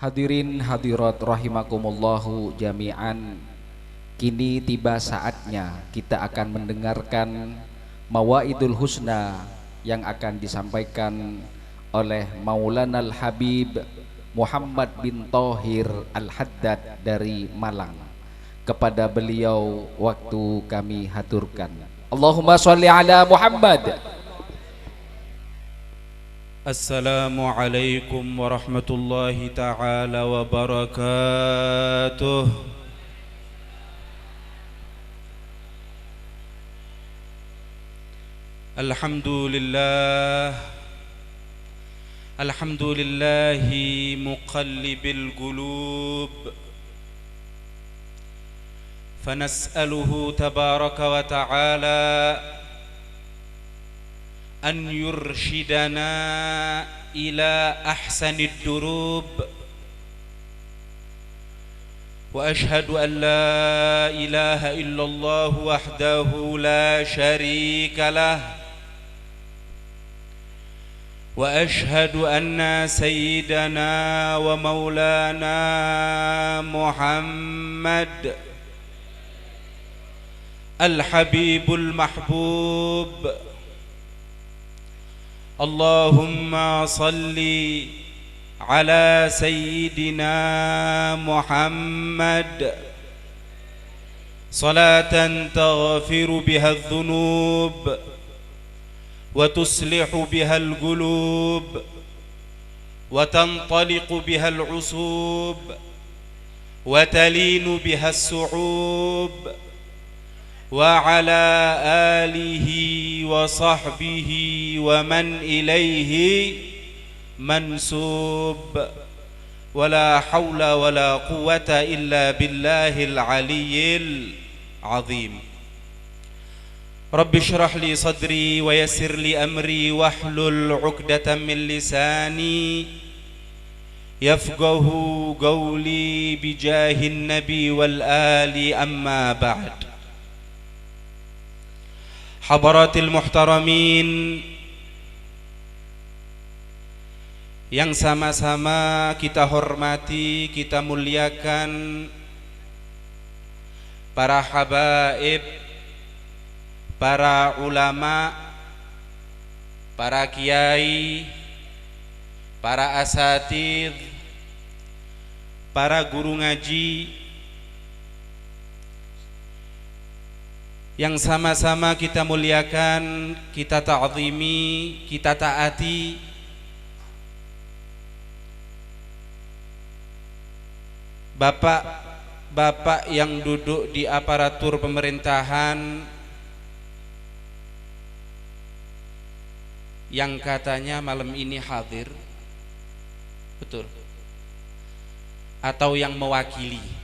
Hadirin hadirat rahimakumullahu jami'an. Kini tiba saatnya kita akan mendengarkan Mawaidul Husna yang akan disampaikan oleh Maulana Al-Habib Muhammad bin Thohir Al-Haddad dari Malang. Kepada beliau waktu kami haturkan. Allahumma sholli ala Muhammad. Assalamualaikum warahmatullahi ta'ala wabarakatuh. Alhamdulillah, alhamdulillahi muqallibil qulub, fanas'aluhu tabaraka wa ta'ala أن يرشدنا إلى أحسن الدروب، وأشهد أن لا إله إلا الله وحده لا شريك له، وأشهد أن سيدنا ومولانا محمد الحبيب المحبوب. اللهم صل على سيدنا محمد صلاة تغفر بها الذنوب وتصلح بها القلوب وتنطلق بها العصوب وتلين بها الصعوب، وعلى آله وصحبه ومن إليه منسوب، ولا حول ولا قوة إلا بالله العلي العظيم. رب اشرح لي صدري ويسر لي أمري واحلل عقدة من لساني يفقه قولي بجاه النبي والآل، أما بعد. Hadaratil muhtaramin yang sama-sama kita hormati, kita muliakan, para habaib, para ulama, para kiai, para asatidz, para guru ngaji yang sama-sama kita muliakan, kita ta'zimi, kita taati. Bapak-bapak yang duduk di aparatur pemerintahan yang katanya malam ini hadir, betul? Atau yang mewakili.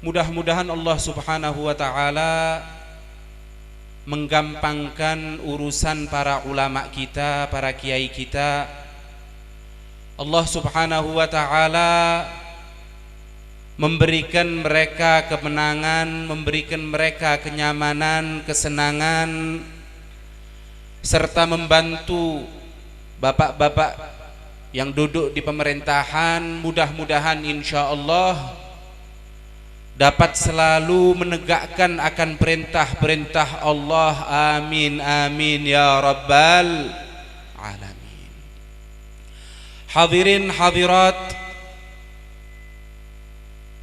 Mudah-mudahan Allah subhanahu wa ta'ala menggampangkan urusan para ulama kita, para kiai kita. Allah subhanahu wa ta'ala memberikan mereka kemenangan, memberikan mereka kenyamanan, kesenangan, serta membantu bapak-bapak yang duduk di pemerintahan. Mudah-mudahan insya Allah dapat selalu menegakkan akan perintah-perintah Allah. Amin amin ya rabbal alamin. Hadirin hadirat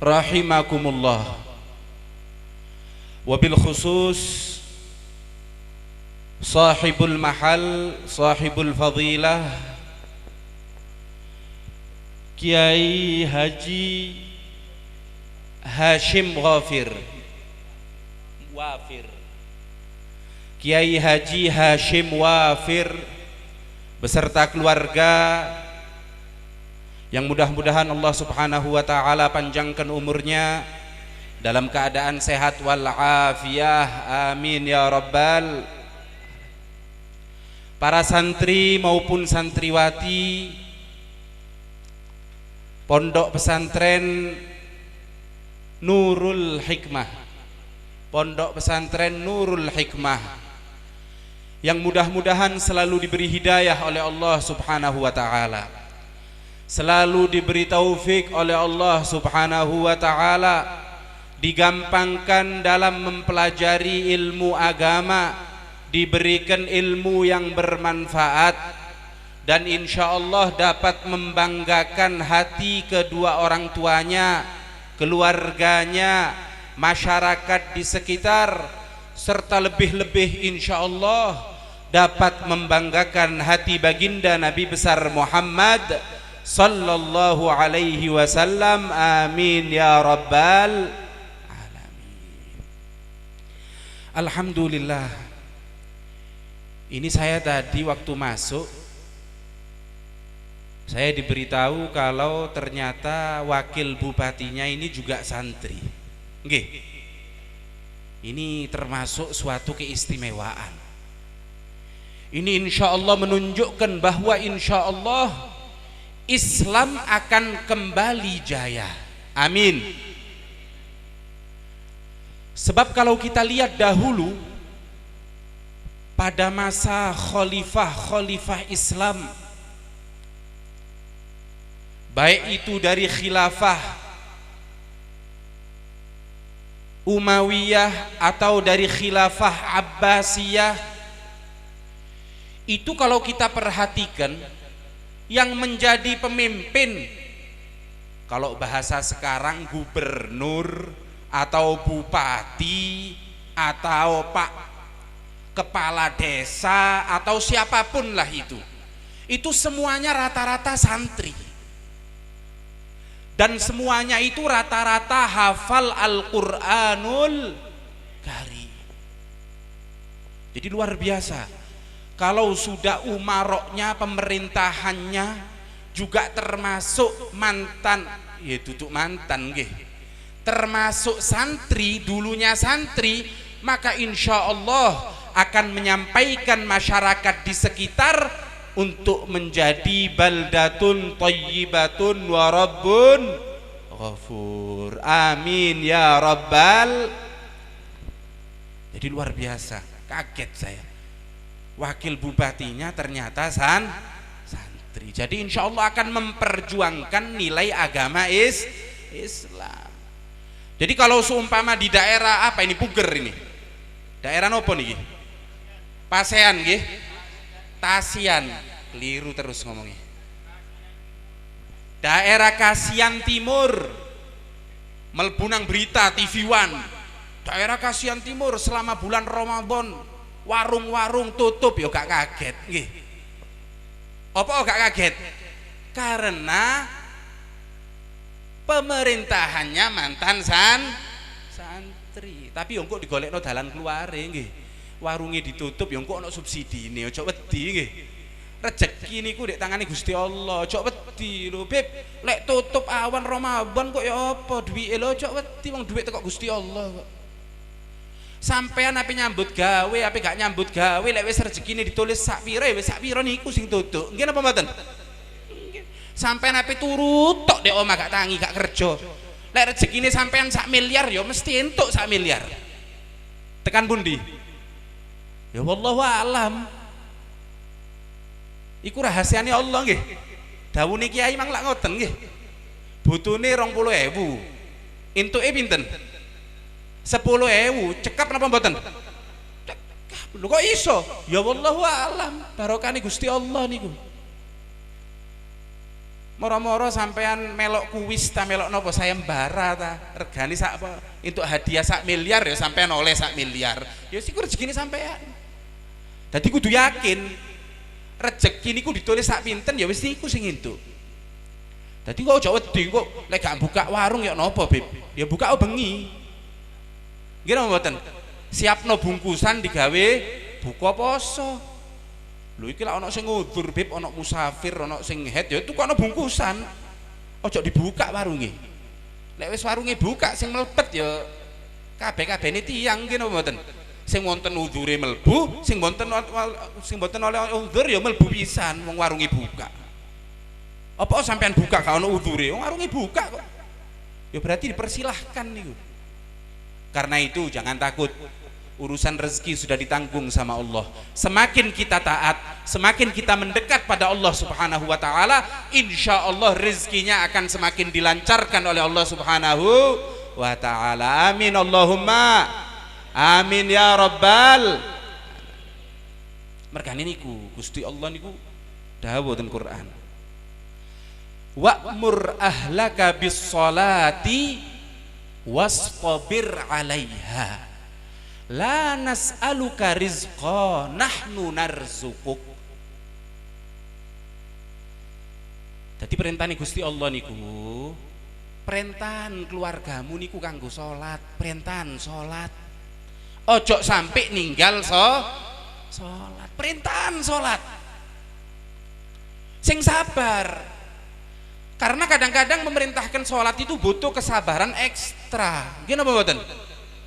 rahimakumullah, wabil khusus sahibul mahal, sahibul fadilah Kiai Haji Hashim Wafir, Kiai Haji Hashim Wafir beserta keluarga, yang mudah-mudahan Allah subhanahu wa ta'ala panjangkan umurnya dalam keadaan sehat wal-afiyah, amin ya rabbal. Para santri maupun santriwati Pondok Pesantren Nurul Hikmah, Pondok Pesantren Nurul Hikmah, yang mudah-mudahan selalu diberi hidayah oleh Allah subhanahu wa ta'ala. selalu diberi taufik oleh Allah Subhanahu wa taala, digampangkan dalam mempelajari ilmu agama, diberikan ilmu yang bermanfaat, dan insya Allah dapat membanggakan hati kedua orang tuanya, keluarganya, masyarakat di sekitar, serta lebih-lebih insya Allah dapat membanggakan hati baginda Nabi besar Muhammad sallallahu alaihi wasallam. Amin ya rabbal alamin. Alhamdulillah. Ini saya tadi waktu masuk, saya diberitahu kalau ternyata wakil bupatinya ini juga santri. Nggih. Ini termasuk suatu keistimewaan. Ini insya Allah menunjukkan bahwa insya Allah Islam akan kembali jaya. Amin. Sebab kalau kita lihat dahulu pada masa khalifah Islam, baik itu dari khilafah Umayyah atau dari khilafah Abbasiyah, itu kalau kita perhatikan yang menjadi pemimpin, kalau bahasa sekarang gubernur atau bupati atau pak kepala desa atau siapapun lah itu semuanya rata-rata santri, dan semuanya itu rata-rata hafal Al-Qur'anul Karim. Jadi luar biasa. Kalau sudah umaroknya, pemerintahannya juga termasuk mantan, ya duduk mantan nggih, termasuk santri, dulunya santri, maka insya Allah akan menyampaikan masyarakat di sekitar untuk menjadi baldatun thayyibatun wa rabbun ghafur. Amin ya rabbal. Jadi luar biasa, kaget saya. Wakil bupatinya ternyata santri. Jadi insya Allah akan memperjuangkan nilai agama Islam. Jadi kalau seumpama di daerah apa ini, Puger ini, daerah nopo nih? Pasean nggih, Tasian, keliru terus ngomongnya. Daerah Kasian Timur, melbunang berita TV One, daerah Kasian Timur selama bulan Ramadan warung-warung tutup, ya gak kaget nggih. Apa gak kaget? Karena pemerintahannya mantan santri. Tapi yo kok digolekno dalan keluare nggih. Warunge ditutup yo kok ana subsidine, aja wedi nggih. Rezeki niku ndek tangane Gusti Allah, aja wedi lho, Beb. Lek tutup awan Ramadan kok ya apa duwike lho, aja wedi wong duwit teko Gusti Allah kok. Sampean ape nyambut gawe, ape gak nyambut gawe, lek wis rezekine ditulis sak pira wis sak pira niku sing tutuk. Nggih napa mboten? Nggih. Sampean ape turu tok ndek omah gak tangi, gak kerja. Lek rezekine sampean sak miliar ya mesti entuk sak miliar. Tekan pundi? Ya wallahu alam. Iku rahasiane Allah nggih. Dawuhe kiai mang lak ngoten nggih. Butune 20.000. Entuke pinten? 10.000, cekap napa mboten? Cekap. Lho kok iso? Ya wallahu alam, barokane Gusti Allah niku. Moro-moro sampean melok kuwis ta melok napa sayembara ta, regane sak apa? Entuk hadiah sak miliar ya sampean oleh sak miliar. Ya siku rezekine sampean. Dadi kudu yakin rezeki niku ditulis sak pinten ya wis niku sing entuk. Dadi kok aja wedi kok lek gak buka warung ya napa, Beb? Ya buka bengi. Nggih napa mboten? Siapno bungkusan digawe buka poso. Lho iki lak ana sing ngudur, Beb, ana musafir, ana sing head ya tukokno bungkusan. Aja dibuka warunge. Lek wis warunge buka sing mlebet ya kabeh-kabehne tiyang nggih napa mboten? Sing wonten udhure mlebu, sing mboten oleh udzur ya mlebu pisan wong warunge buka. Apa sampean buka gak ana udhure? Wong warunge buka kok. Ya berarti dipersilahkan niku. Karena itu jangan takut. urusan rezeki sudah ditanggung sama Allah. Semakin kita taat, semakin kita mendekat pada Allah Subhanahu wa taala, insyaallah rezekinya akan semakin dilancarkan oleh Allah Subhanahu wa taala. Amin Allahumma amin ya rabbal. Mergane niku Gusti Allah niku dawuh ten Quran, wa'mur ahlaka bis sholati wastabir 'alaiha la nas'aluka rizqa nahnu narzukuk. Jadi perintahane Gusti Allah niku, perintahan keluargamu niku kanggo salat, perintahan salat. Ojo sampai ninggal salat, perintahan salat. Sing sabar. Karena kadang-kadang memerintahkan salat itu butuh kesabaran ekstra. Nggih napa mboten?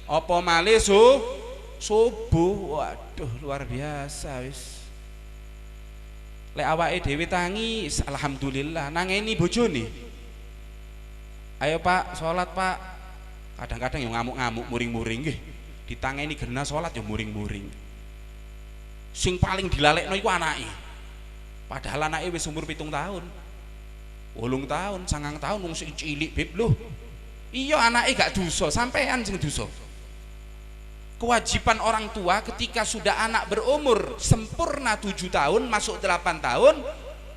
Apa malih subuh, waduh luar biasa wis. Lek awake dhewe tangi, alhamdulillah nangeni bojone. Ayo Pak, salat Pak. Kadang-kadang yang ngamuk-ngamuk, muring-muring nggih. Ditangeni gena salat ya muring-muring. Sing paling dilalekno iku anake. Padahal anake wis umur 7 tahun. 8 tahun, 9 tahun wong sing cilik beb lho. Iya anake gak dosa, sampean sing dosa. Kewajiban orang tua ketika sudah anak berumur sempurna 7 tahun masuk 8 tahun,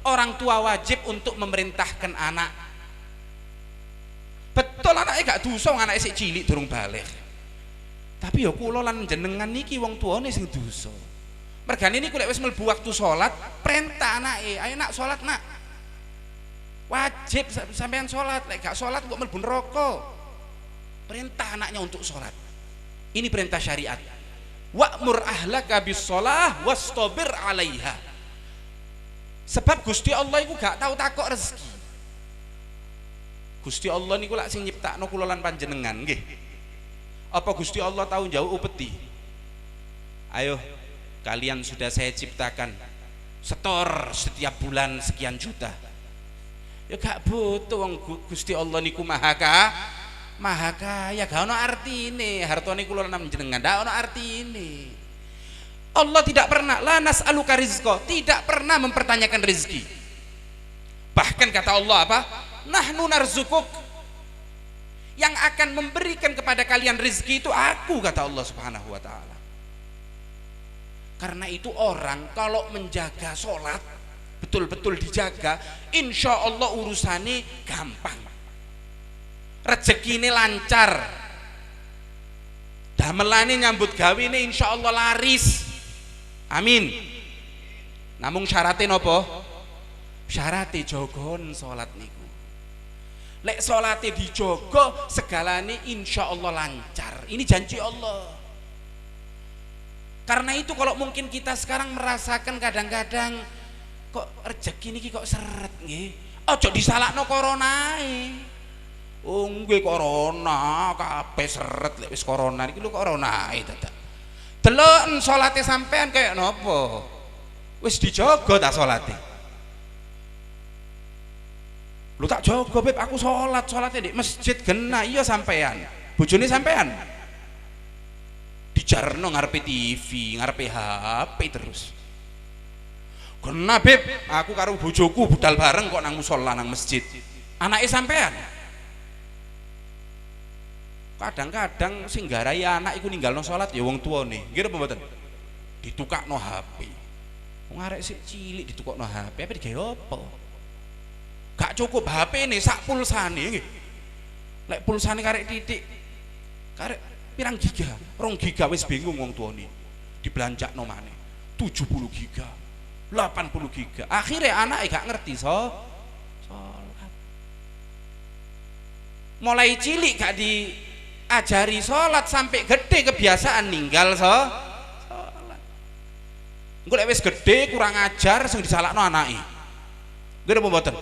orang tua wajib untuk memerintahkan anak. Betul anaknya gak dosa, anaknya sik cilik durung balik. Tapi ya kula lan jenengan niki wong tuane sing dosa. Mergane niku lek wis mlebu waktu salat, perintah anake, ayo nak salat nak. Wajib sampean salat, lek gak salat kok mlebu neraka. Perintah anaknya untuk salat. Ini perintah syariat. Wa'mur ahlaka bis shalah wastabir 'alaiha. Sebab Gusti Allah iku gak tahu takok rezeki. Gusti Allah niku lak sing nyiptakno kula lan panjenengan nggih. Apa Gusti Allah tahu jauh upeti? Ayo, kalian sudah saya ciptakan, setor setiap bulan sekian juta. Ya gak butuh wong Gusti Allah niku maha kaya, gak ono artine hartane kula lan jenengan, gak ono artine. Allah tidak pernah la nas'aluka rizqa, tidak pernah mempertanyakan rezeki. Bahkan kata Allah apa? Nahnu narzukuk. Yang akan memberikan kepada kalian rezeki itu aku, kata Allah Subhanahu wa taala. Karena itu orang kalau menjaga sholat betul-betul dijaga, insya Allah urusannya gampang, rezeki ini lancar, damelane nyambut gawe ini insya Allah laris, amin. Namung syaratnya nopo? Syaratnya jogon sholat niku. Lek sholatnya dijogo, segalanya insya Allah lancar. Ini janji Allah. Karena itu kalau mungkin kita sekarang merasakan kadang-kadang kok rezeki niki kok seret nggih. Aja disalahno coronae. Oh nggih corona kabeh seret lek wis corona iki lho coronae dadak. Delok salate sampean kaya napa? Wis dijaga ta salate? Lu tak jaga beb, aku salatnya di masjid gena. Iya sampean. Bojone sampean dijarno ngarepe TV, ngarepe HP terus. Kena beb, aku karo bojoku budal bareng kok nang musala nang masjid. Anake sampean. Kadang-kadang sing garai anak iku ninggalno salat ya wong tuane. Nggih apa mboten? Ditukakno HP. Wong arek sik cilik ditukakno HP, apa digawe apa? Gak cukup HP ini sak pulsane nggih. Lek pulsane karek titik. Karek pirang giga? 2 giga wis bingung wong tuane. Dibelanjakno maneh. 70 giga. 80 giga. Akhirnya anake gak ngerti salat. Mulai cilik gak diajari salat sampai gede kebiasaan ninggal salat. Engko lek wis gede kurang ajar sing disalahno anake. Nggih apa mboten?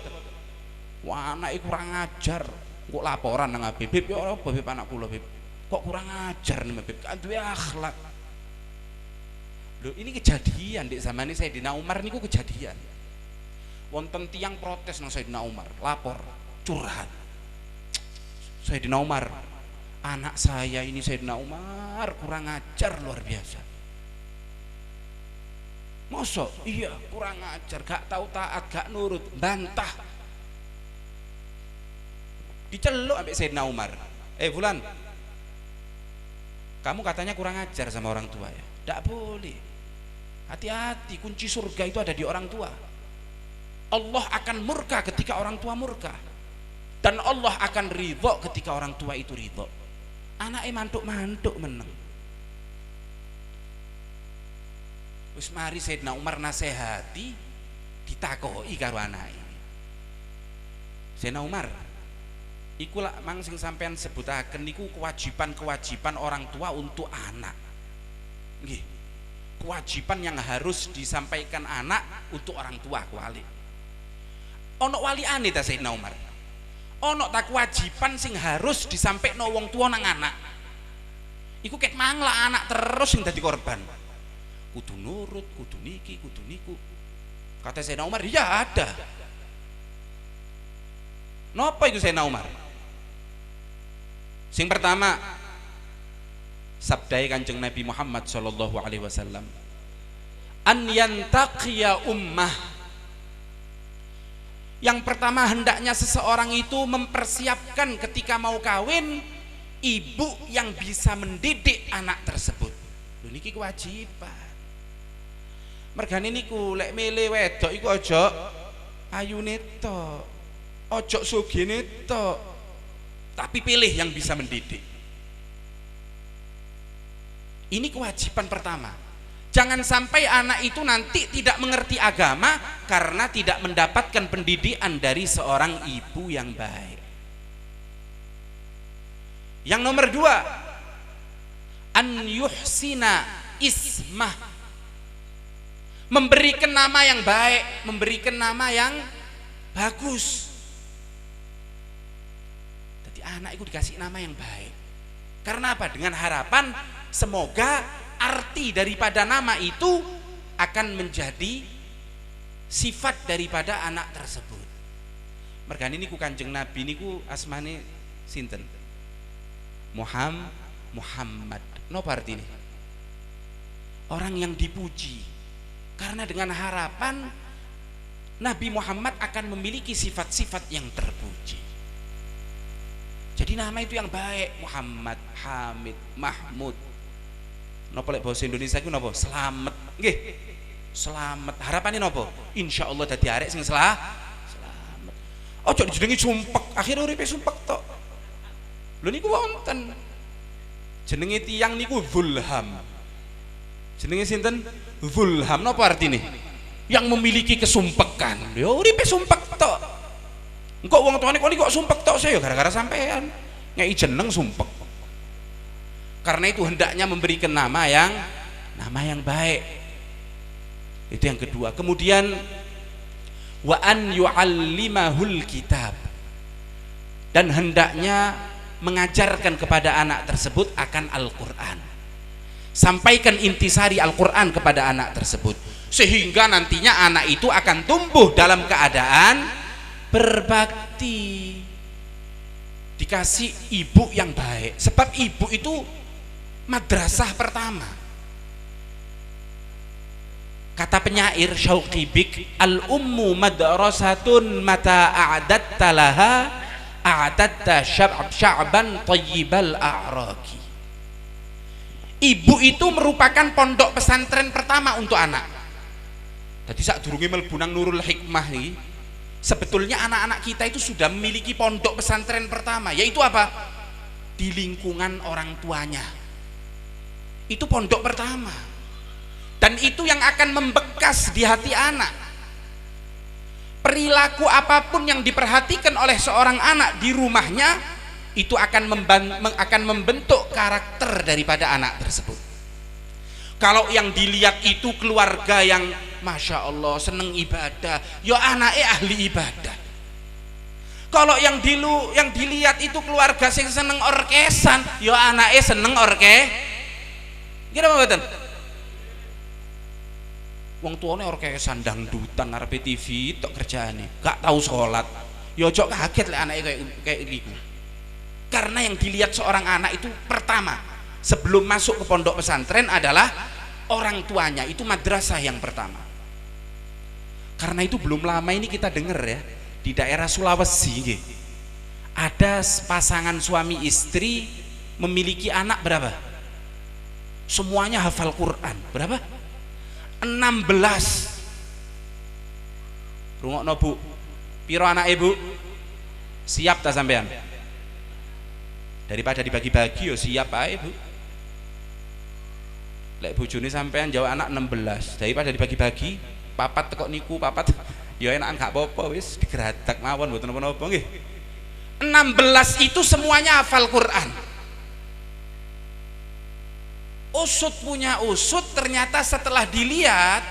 Wah anake kurang ajar. Kok laporan nang Beb, ya apa Beb anak kula Beb? Kok kurang ajar nih Beb? Kan duwe akhlak. Loh ini kejadian di zaman ini Sayyidina Umar niku kejadian. Wonten tiyang protes nang Sayyidina Umar, lapor, curhat. Sayyidina Umar, anak saya ini Sayyidina Umar kurang ajar luar biasa. Mosok iya kurang ajar, gak tahu taat, gak nurut, bantah. Diceluk sampai Sayyidina Umar. Fulan, kamu katanya kurang ajar sama orang tua ya? Tidak boleh. Hati-hati, kunci surga itu ada di orang tua. Allah akan murka ketika orang tua murka, dan Allah akan ridho ketika orang tua itu ridho. Anaknya mantuk-mantuk meneng. Wis mari Sayyidina Umar nasehati, ditakoi karo anake. Sayyidina Umar, iku lak mang sing sampean sebutaken niku kewajiban-kewajiban orang tua untuk anak. Nggih. Kewajiban yang harus disampaikan anak untuk orang tua kuali. Ono waliane ta Sayyidina Umar. Ono ta kewajiban sing harus disampaikno wong tua nang anak. Iku ket mangla anak terus sing dadi korban. Kudu nurut, kudu niki, kudu niku. Kata Sayyidina Umar, ya ada. Napa iku Sayyidina Umar? Sing pertama, sabdai Kanjeng Nabi Muhammad sallallahu alaihi wasallam, an yantaqiya ummah. Yang pertama, hendaknya seseorang itu mempersiapkan ketika mau kawin ibu yang bisa mendidik anak tersebut. Lho niki kewajiban. Mergane niku lek milih wedok iku aja ayune tok, aja sugih tok, tapi pilih yang bisa mendidik. Ini kewajiban pertama. Jangan sampai anak itu nanti tidak mengerti agama karena tidak mendapatkan pendidikan dari seorang ibu yang baik. Yang nomor dua, an yuhsina ismah, memberikan nama yang baik, memberikan nama yang bagus. Jadi anak itu dikasih nama yang baik. Karena apa? Dengan harapan semoga arti daripada nama itu akan menjadi sifat daripada anak tersebut. Mergane niku Kanjeng Nabi niku asmane sinten? Muhammad. Napa artine? Orang yang dipuji. Karena dengan harapan Nabi Muhammad akan memiliki sifat-sifat yang terpuji. Jadi nama itu yang baik, Muhammad, Hamid, Mahmud. Napa lek bahasa Indonesia iku napa? Selamat. Nggih. Selamat. Harapane napa? Insyaallah dadi arek sing selamat. Ojo dijenengi sumpek, akhir uripe sumpek tok. Lho niku wonten. Jenenge tiyang niku Zulham. Jenenge sinten? Zulham. Napa artine? Yang memiliki kesumpekan. Ya uripe sumpek tok. Engko wong tuane kok sumpek tok saya gara-gara sampean. Ngeki jeneng sumpek. Karena itu hendaknya memberikan nama yang baik. Itu yang kedua. Kemudian wa an yu'allimahul kitab, dan hendaknya mengajarkan kepada anak tersebut akan Al-Qur'an. Sampaikan intisari Al-Qur'an kepada anak tersebut sehingga nantinya anak itu akan tumbuh dalam keadaan berbakti, dikasih ibu yang baik. Sebab ibu itu madrasah pertama. Kata penyair Syauqi Bik, al-ummu madrasatun mata a'adatta laha a'adatta sya'ban tayyibal a'raqi. Ibu itu merupakan pondok pesantren pertama untuk anak. Jadi saat durunge mlebu nang Nurul Hikmah iki, sebetulnya anak-anak kita itu sudah memiliki pondok pesantren pertama, yaitu apa? Di lingkungan orang tuanya. Itu pondok pertama, dan itu yang akan membekas di hati anak. Perilaku apapun yang diperhatikan oleh seorang anak di rumahnya itu akan membentuk karakter daripada anak tersebut. Kalau yang dilihat itu keluarga yang Masya Allah seneng ibadah, ya anaknya ahli ibadah. Kalau yang dilihat itu keluarga yang seneng orkesan, ya anaknya seneng Kira apa betul? Wong tuane orkesan dangdutan ngarepe TV tok kerjaane, gak tahu sholat. Ya ojo kaget lek anake kayak gitu. Karena yang dilihat seorang anak itu pertama sebelum masuk ke pondok pesantren adalah orang tuanya, itu madrasah yang pertama. Karena itu belum lama ini kita dengar ya, di daerah Sulawesi ada pasangan suami istri memiliki anak berapa? Semuanya hafal Quran. Berapa? 16. Rungokno Bu, piro anak ibu? Siap tak sampean? Daripada dibagi-bagi yo siap ae Bu. Lek bojone sampean jauh anak 16, daripada dibagi-bagi papat tekok niku papat ya enak gak apa-apa wis digeratak mawon mboten napa-napa nggih. 16 itu semuanya hafal Quran. Usut punya usut, ternyata setelah dilihat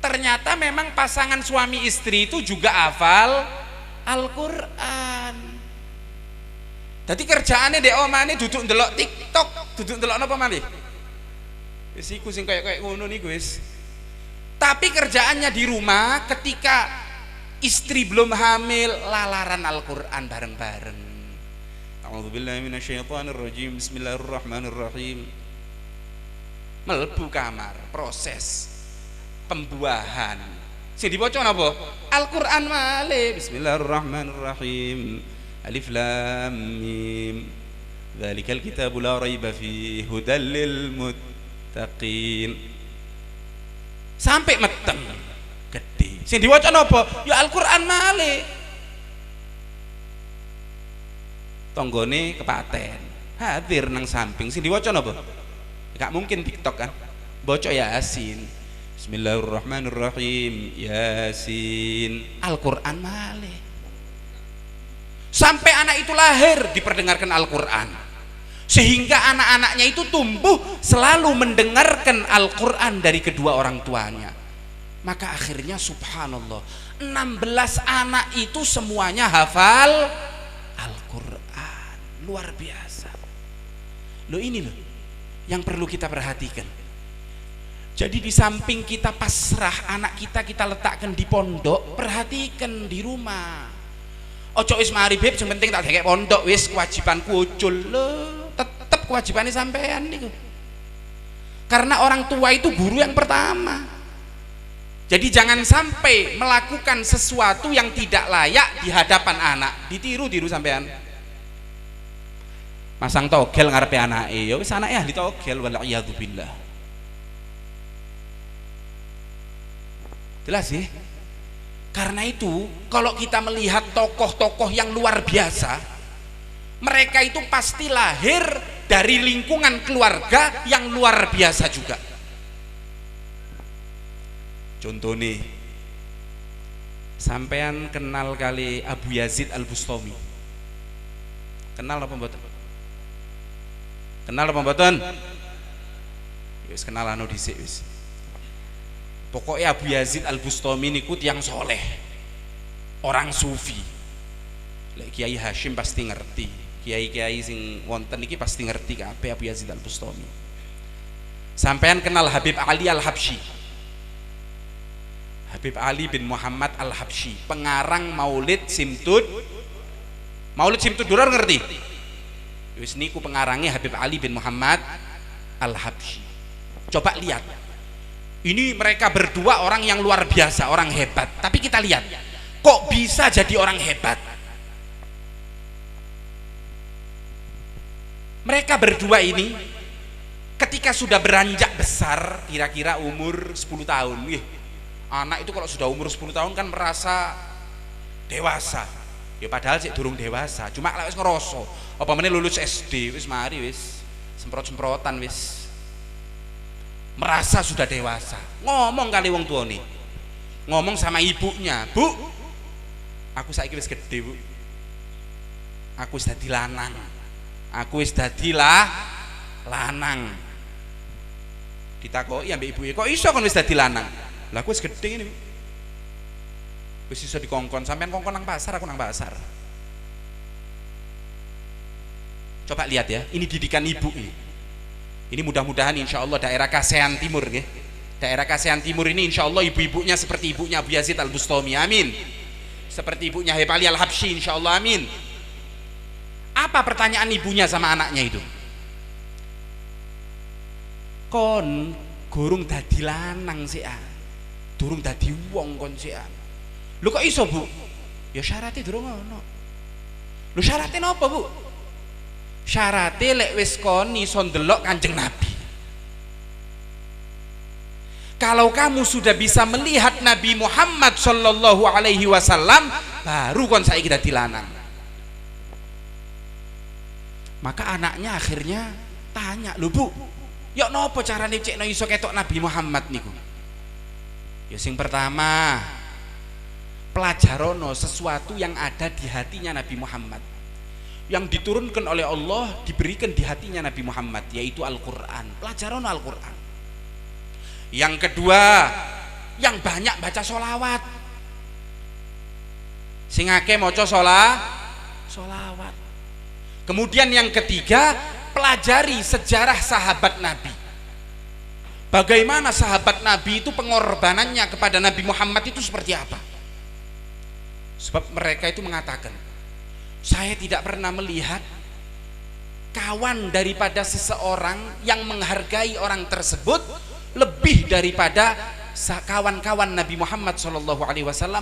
ternyata memang pasangan suami istri itu juga hafal Al-Quran. Jadi kerjaannya dek omane duduk ndelok TikTok, duduk ndelok napa malih? Wis iku sing kayak ngono niku wis. Tapi kerjaannya di rumah ketika istri belum hamil lalaran Al-Quran bareng-bareng. A'udzubillahi minasyaitonirrajim. Bismillahirrahmanirrahim. Melebu kamar, proses pembuahan. Sing diwaca napa? Al-Quran malih. Bismillahirrahmanirrahim. Alif lam mim. Dzalikal kitabu la raiba fihi hudal lil muttaqin. Sampai meteng gede. Sing diwaca napa? Ya Al-Quran malih. Tonggone kepaten. Hadir nang samping. Sing diwaca napa? Gak mungkin TikTok kan. Baca Yasin. Bismillahirrahmanirrahim. Yasin. Al-Quran malih. Sampai anak itu lahir diperdengarkan Al-Quran, sehingga anak-anaknya itu tumbuh selalu mendengarkan Al-Quran dari kedua orang tuanya. Maka akhirnya subhanallah 16 anak itu semuanya hafal Al-Quran. Luar biasa loh, ini loh yang perlu kita perhatikan. Jadi di samping kita pasrah anak kita letakkan di pondok, perhatikan di rumah. Ojo wis mari beb, yang penting tak dikek pondok wis kewajibanku ucul. Loh, tetep kewajibannya sampean niku. Karena orang tua itu guru yang pertama. Jadi jangan sampai melakukan sesuatu yang tidak layak di hadapan anak. Ditiru sampean. Masang togel ngarepe anake, ya wis anake ahli togel wal iyadu billah. Jelas sih? Karena itu kalau kita melihat tokoh-tokoh yang luar biasa, mereka itu pasti lahir dari lingkungan keluarga yang luar biasa juga. Contoh nih, sampean kenal kali Abu Yazid Al-Bustami? Kenal apa mboten? Kenal apa mboten? Wis kenal anu dhisik wis. Pokoknya Abu Yazid Al-Bustami niku tiyang soleh, orang sufi. Lek Kiai Hashim pasti ngerti, kiai-kiai sing wonten iki pasti ngerti kabeh Abu Yazid Al-Bustami. Sampean kenal Habib Ali Al-Habsyi? Habib Ali bin Muhammad Al-Habsyi, pengarang Maulid Simtud. Maulid Simtud Durar ngerti? Wis niku pengarangnya Habib Ali bin Muhammad Al-Habsyi. Coba lihat. Ini mereka berdua orang yang luar biasa, orang hebat. Tapi kita lihat, kok bisa jadi orang hebat? Mereka berdua ini ketika sudah beranjak besar, kira-kira umur 10 tahun. Anak itu kalau sudah umur 10 tahun kan merasa dewasa. Ya padahal sih durung dewasa, cuma kalau wis ngerasa apa meneh lulus SD, wis mari wis semprot-semprotan wis. Merasa sudah dewasa, ngomong kali wong tua nih, ngomong sama ibunya, Bu, aku saiki wis gede Bu, aku wis dadi lanang, aku wis dadi lanang. Ditakoki ambek ibuke, kok iso kon wis dadi lanang? Lah aku wis gede ini, wis iso dikongkon, sampean kongkon nang pasar, aku nang pasar. Coba lihat ya, ini didikan ibu ini. Ini mudah-mudahan insya Allah daerah Kasehan Timur ya. Daerah Kasehan Timur ini insya Allah ibu-ibunya seperti ibunya Abu Yazid Al-Bustami, amin. Seperti ibunya Habib Ali Al-Habsyi, insya Allah, amin. Apa pertanyaan ibunya sama anaknya itu? Kon gurung dadi lanang sih an, durung dadi wong kon sih an. Lho kok iso bu? Ya syaratnya durung ono. Lho syaratnya napa bu? Syaratnya lek wis kon iso ndelok Kanjeng Nabi. Kalau kamu sudah bisa melihat Nabi Muhammad sallallahu alaihi wasallam, baru kon saiki dadi lanang. Maka anaknya akhirnya tanya, lho bu, ya nopo carane cekno iso ketok Nabi Muhammad niku? Ya sing pertama, pelajarono sesuatu yang ada di hatinya Nabi Muhammad, yang diturunkan oleh Allah, diberikan di hatinya Nabi Muhammad, yaitu Al-Quran. Pelajarono Al-Quran. Yang kedua, yang banyak baca sholawat. Sing akeh maca sholawat. Kemudian yang ketiga, pelajari sejarah sahabat Nabi. Bagaimana sahabat Nabi itu pengorbanannya kepada Nabi Muhammad itu seperti apa? Sebab mereka itu mengatakan, saya tidak pernah melihat kawan daripada seseorang yang menghargai orang tersebut lebih daripada kawan-kawan Nabi Muhammad SAW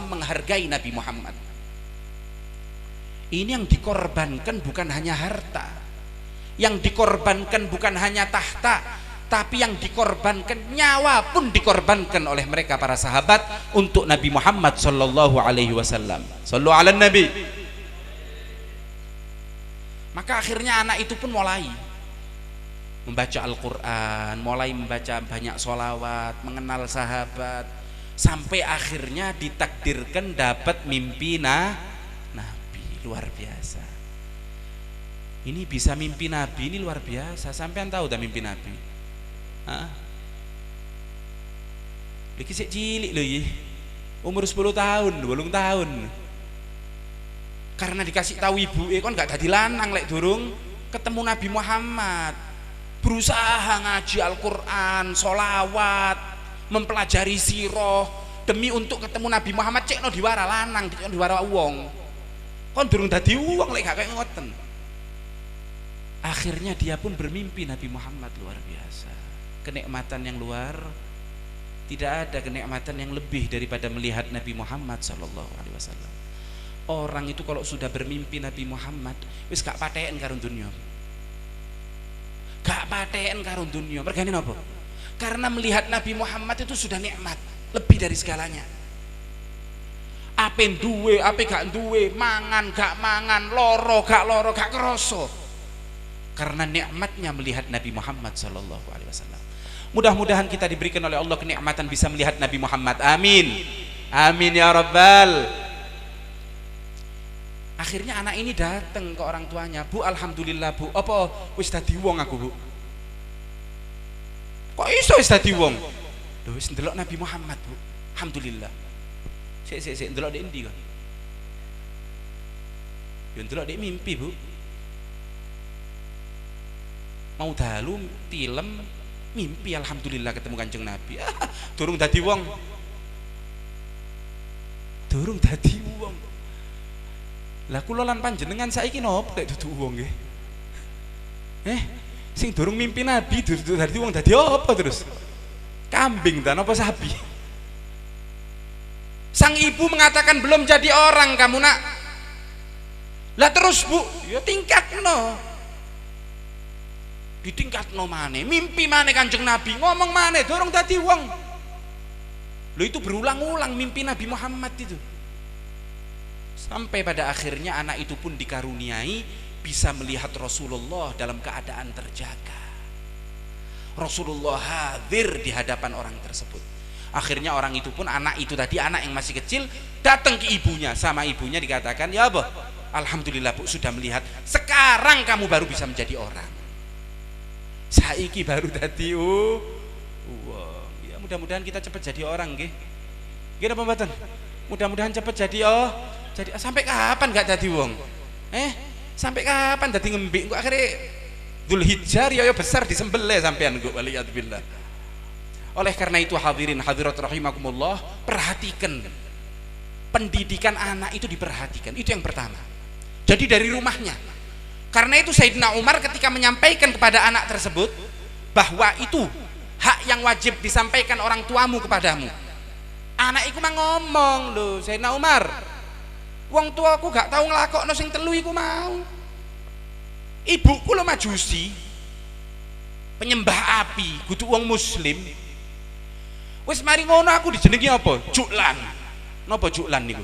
menghargai Nabi Muhammad. Ini yang dikorbankan bukan hanya harta, yang dikorbankan bukan hanya tahta, tapi yang dikorbankan nyawa pun dikorbankan oleh mereka para sahabat untuk Nabi Muhammad sallallahu alaihi wasallam. Sallu ala Nabi. Maka akhirnya anak itu pun mulai membaca Al-Quran, mulai membaca banyak sholawat, mengenal sahabat, sampai akhirnya ditakdirkan dapat mimpi Nabi. Luar biasa. Ini bisa mimpi Nabi, ini luar biasa. Sampean tahu tak mimpi Nabi? Hah? Lagi sik cilik lho iki. Umur 10 tahun, 8 tahun. Karena dikasih tahu ibu, kon gak dadi lanang lek durung ketemu Nabi Muhammad. Berusaha ngaji Al-Quran, sholawat, mempelajari sirah demi untuk ketemu Nabi Muhammad. Cekno diwara lanang, cekno diwara wong. Kon durung dadi wong lek gak kaya ngoten. Akhirnya dia pun bermimpi Nabi Muhammad. Luar biasa. Kenikmatan yang luar, tidak ada kenikmatan yang lebih daripada melihat Nabi Muhammad sallallahu alaihi wasallam. Orang itu kalau sudah bermimpi Nabi Muhammad, wis gak paten karo dunya. Gak paten karo dunya. Mergane napa? Karena melihat Nabi Muhammad itu sudah nikmat, lebih dari segalanya. Ape duwe, ape gak duwe, mangan gak mangan, loro gak kroso. Karena nikmatnya melihat Nabi Muhammad sallallahu alaihi wasallam. Mudah-mudahan kita diberikan oleh Allah kenikmatan bisa melihat Nabi Muhammad. Amin. Amin ya rabbal. Akhirnya anak ini datang ke orang tuanya, "Bu, alhamdulillah, Bu. Apa wis dadi wong aku, Bu?" "Kok iso wis dadi wong?" "Lho wis ndelok Nabi Muhammad, Bu. Alhamdulillah." Sik ndelok ndek endi kok? Yo ndelok ndek mimpi, Bu. Mau dalu tilem mimpi alhamdulillah ketemu Kanjeng Nabi. Durung dadi wong. Durung dadi wong. Lah kula lan panjenengan saiki napa lek dudu wong nggih? Sing durung mimpi Nabi dudu dadi wong dadi apa terus? Kambing ta napa sapi? Sang ibu mengatakan belum jadi orang kamu nak. Lah terus Bu, ya tingkatno. Ditingkatno maneh, mimpi maneh Kanjeng Nabi, ngomong maneh durung dadi wong. Lho itu berulang-ulang mimpi Nabi Muhammad itu. Sampai pada akhirnya anak itu pun dikaruniai bisa melihat Rasulullah dalam keadaan terjaga. Rasulullah hadir di hadapan orang tersebut. Akhirnya orang itu pun, anak itu tadi, anak yang masih kecil, datang ke ibunya. Sama ibunya dikatakan, "Ya Bu, alhamdulillah Bu sudah melihat. Sekarang kamu baru bisa menjadi orang. Saiki baru dadi wong." Ya mudah-mudahan kita cepat jadi orang nggih. Nggih napa mboten? Mudah-mudahan cepat jadi jadi sampai kapan gak dadi wong? Sampai kapan dadi ngembik? Kok akhirnya Dzulhijjah ya besar disembelih sampean kok, waliyadzubillah. Oleh karena itu hadirin hadirat rahimakumullah, perhatikan pendidikan anak itu, diperhatikan. Itu yang pertama. Jadi dari rumahnya. Karena itu Sayyidina Umar ketika menyampaikan kepada anak tersebut bahwa itu hak yang wajib disampaikan orang tuamu kepadamu, anak iku mah ngomong, lho Sayyidina Umar, wong tuaku gak tahu nglakokno sing telu iku mau. Ibuku lo majusi, penyembah api, kudu wong muslim. Wis mari ngono aku dijenengi apa? Juklan. Napa juklan niku?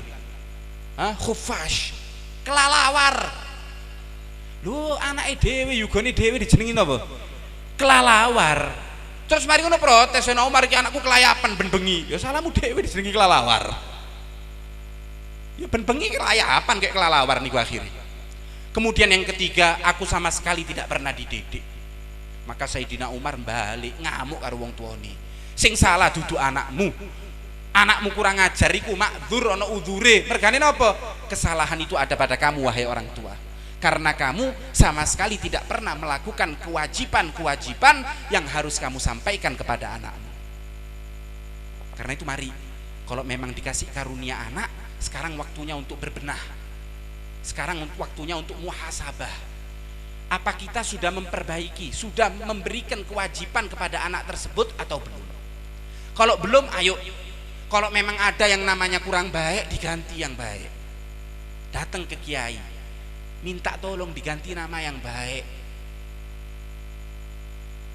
Khufash, kelalawar. Lho anake dhewe yugane dhewe dijenengi napa? Kelalawar. Terus mari ngono protes, Sayyidina Umar iki anakku kelayapan ben bengi. Ya salahmu dhewe dijenengi kelalawar. Ya ben bengi kelayapan kayak kelalawar niku akhirnya. Kemudian yang ketiga, aku sama sekali tidak pernah dididik. Maka Sayyidina Umar balik ngamuk karo wong tuane. Sing salah duduk anakmu. Anakmu kurang ajar iku makdzur ana udzure. Mergane napa? Kesalahan itu ada pada kamu wahai orang tua. Karena kamu sama sekali tidak pernah melakukan kewajiban-kewajiban yang harus kamu sampaikan kepada anakmu. Karena itu mari, kalau memang dikasih karunia anak, sekarang waktunya untuk berbenah. Sekarang waktunya untuk muhasabah. Apa kita sudah memperbaiki, sudah memberikan kewajiban kepada anak tersebut atau belum? Kalau belum, ayo. Kalau memang ada yang namanya kurang baik, diganti yang baik. Datang ke kiai, minta tolong diganti nama yang baik.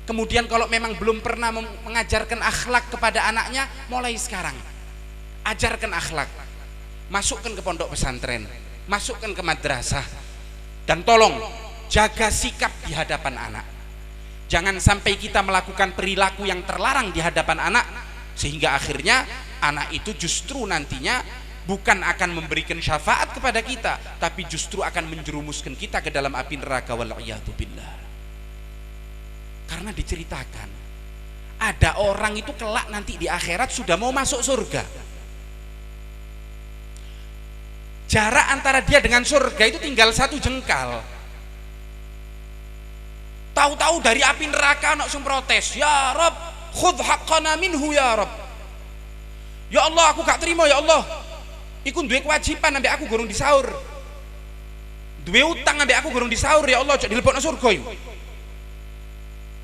Kemudian kalau memang belum pernah mengajarkan akhlak kepada anaknya, mulai sekarang ajarkan akhlak. Masukkan ke pondok pesantren, masukkan ke madrasah, dan tolong jaga sikap di hadapan anak. Jangan sampai kita melakukan perilaku yang terlarang di hadapan anak, sehingga akhirnya anak itu justru nantinya bukan akan memberikan syafaat kepada kita, tapi justru akan menjerumuskan kita ke dalam api neraka, wal'iyadzubillah. Karena diceritakan ada orang itu kelak nanti di akhirat sudah mau masuk surga. Jarak antara dia dengan surga itu tinggal 1 jengkal. Tahu-tahu dari api neraka anak sing protes, ya Rabb, khudh haqqana minhu ya Rabb. Ya Allah, aku gak terima ya Allah. Iku duwe kewajiban ambek aku gurung disaur. Duwe utang ambek aku gurung disaur ya Allah, cok dilebokno surga iku.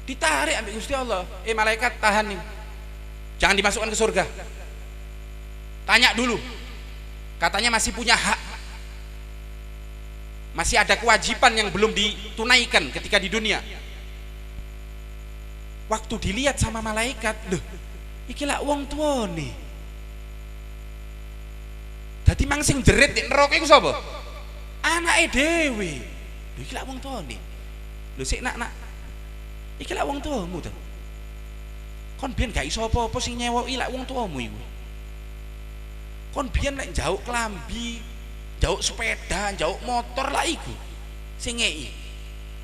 Ditarik ambek Gusti Allah. Malaikat tahan nih. Jangan dimasukkan ke surga. Tanya dulu. Katanya masih punya hak, masih ada kewajiban yang belum ditunaikan ketika di dunia. Waktu dilihat sama malaikat, loh, iki lak wong tuane. Dadi mang sing jerit nek neraka iku sapa? Anake dhewe. Lho iki lak wong tuane. Lho sik nak, iki lak wong tuamu to. Kon biyen gak iso apa-apa sing nyewoki lak wong tuamu iku. Kon biyen nek njauk klambi, njauk sepeda, njauk motor lah iku sing ngeki.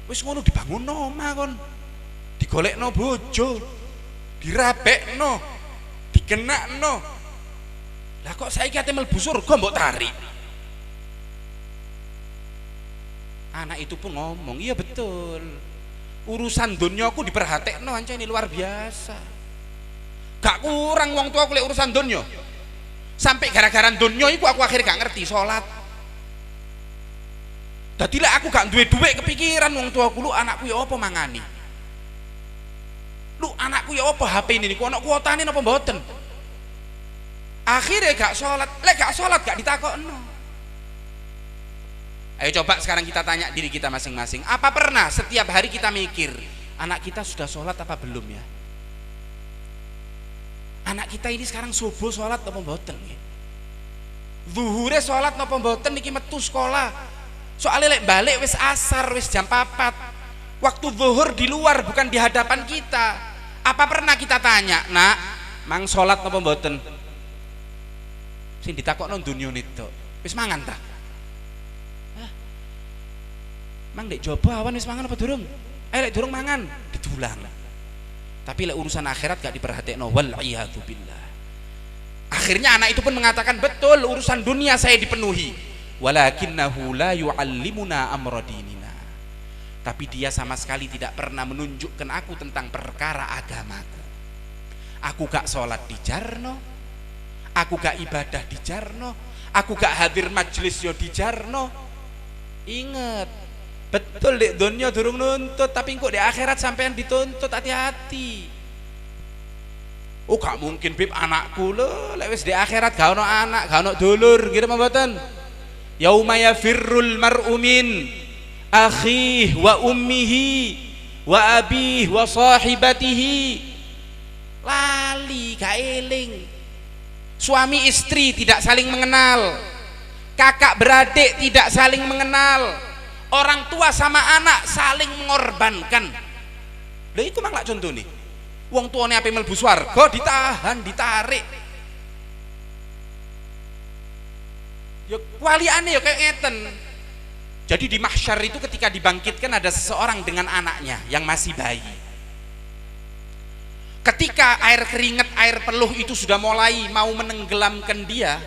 Wis ngono dibangun omah kon. Digolekno bojo, dirabekno, digenakno. Lah kok saiki ate mlebu surga mbok tarik. Anak itu pun ngomong, iya betul. Urusan donyaku diperhatekno ancen luar biasa. Gak kurang wong tuaku lek urusan donya. Sampai gara-gara donya iku aku akhirnya gak ngerti sholat. Dadi lek aku gak duwe dhuwit kepikiran wong tuaku, lu anakku ya apa mangani? Lu anakku ya apa HP ini niku ana kuotane napa mboten? Akhirnya gak sholat. Lek gak sholat gak ditakokno. Ayo coba sekarang kita tanya diri kita masing-masing. Apa pernah setiap hari kita mikir anak kita sudah sholat apa belum ya? Anak kita ini sekarang subuh sholat apa mboten ya? Zuhure sholat apa mboten niki metu sekolah. Soalnya lek balik wis asar, wis jam 4. Waktu zuhur di luar bukan di hadapan kita. Apa pernah kita tanya, nak, mang sholat apa mboten? Sing ditakokno dunya niku. Wis mangan ta? Hah? Mang ndek jaba awan wis mangan apa durung? Lek durung mangan, ditulang. Tapi lek urusan akhirat gak diperhatekno, wal'iyadzubillah. Akhirnya anak itu pun mengatakan, betul urusan dunia saya dipenuhi, walakinnahu la yu'allimuna amra dinina. Tapi dia sama sekali tidak pernah menunjukkan aku tentang perkara agamaku. Aku gak sholat di jarno, aku gak ibadah di jarno, aku gak hadir majelis yo di jarno. Ingat, Betul, di dunia durung nuntut, tapi kok di akhirat sampean dituntut, hati-hati. Oh gak mungkin Bib, anakku lho lek wis di akhirat gak ono anak, gak ono dulur, gitu mboten. Yauma yafirrul mar'u min akhihi wa ummihi wa abihi wa sahibatihi. Lali gak eling. Suami istri tidak saling mengenal, kakak beradik tidak saling mengenal, orang tua sama anak saling mengorbankan. Lha iku mang lak contone. Wong tuane ape mlebu swarga ditahan, ditarik. Ya waliane ya kayak ngeten. Jadi di mahsyar itu ketika dibangkitkan ada seseorang dengan anaknya yang masih bayi. Ketika air keringat, air peluh itu sudah mulai mau menenggelamkan dia,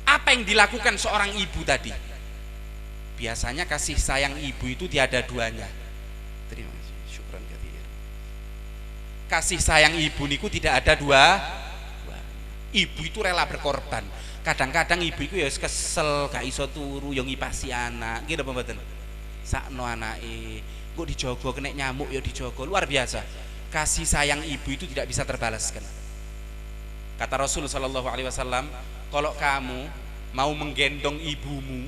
apa yang dilakukan seorang ibu tadi? Biasanya kasih sayang ibu itu tiada duanya. Terima kasih, syukran katsir. Kasih sayang ibu niku tidak ada dua. Ibu itu rela berkorban. Kadang-kadang ibu itu ya kesel, gak iso turu, yang ngipasi anak, gitu apa mboten? Sakno anake, kok dijogo kena nyamuk ya dijogo, luar biasa. Kasih sayang ibu itu tidak bisa terbalaskan. Kata Rasul sallallahu alaihi wasallam, kalau kamu mau menggendong ibumu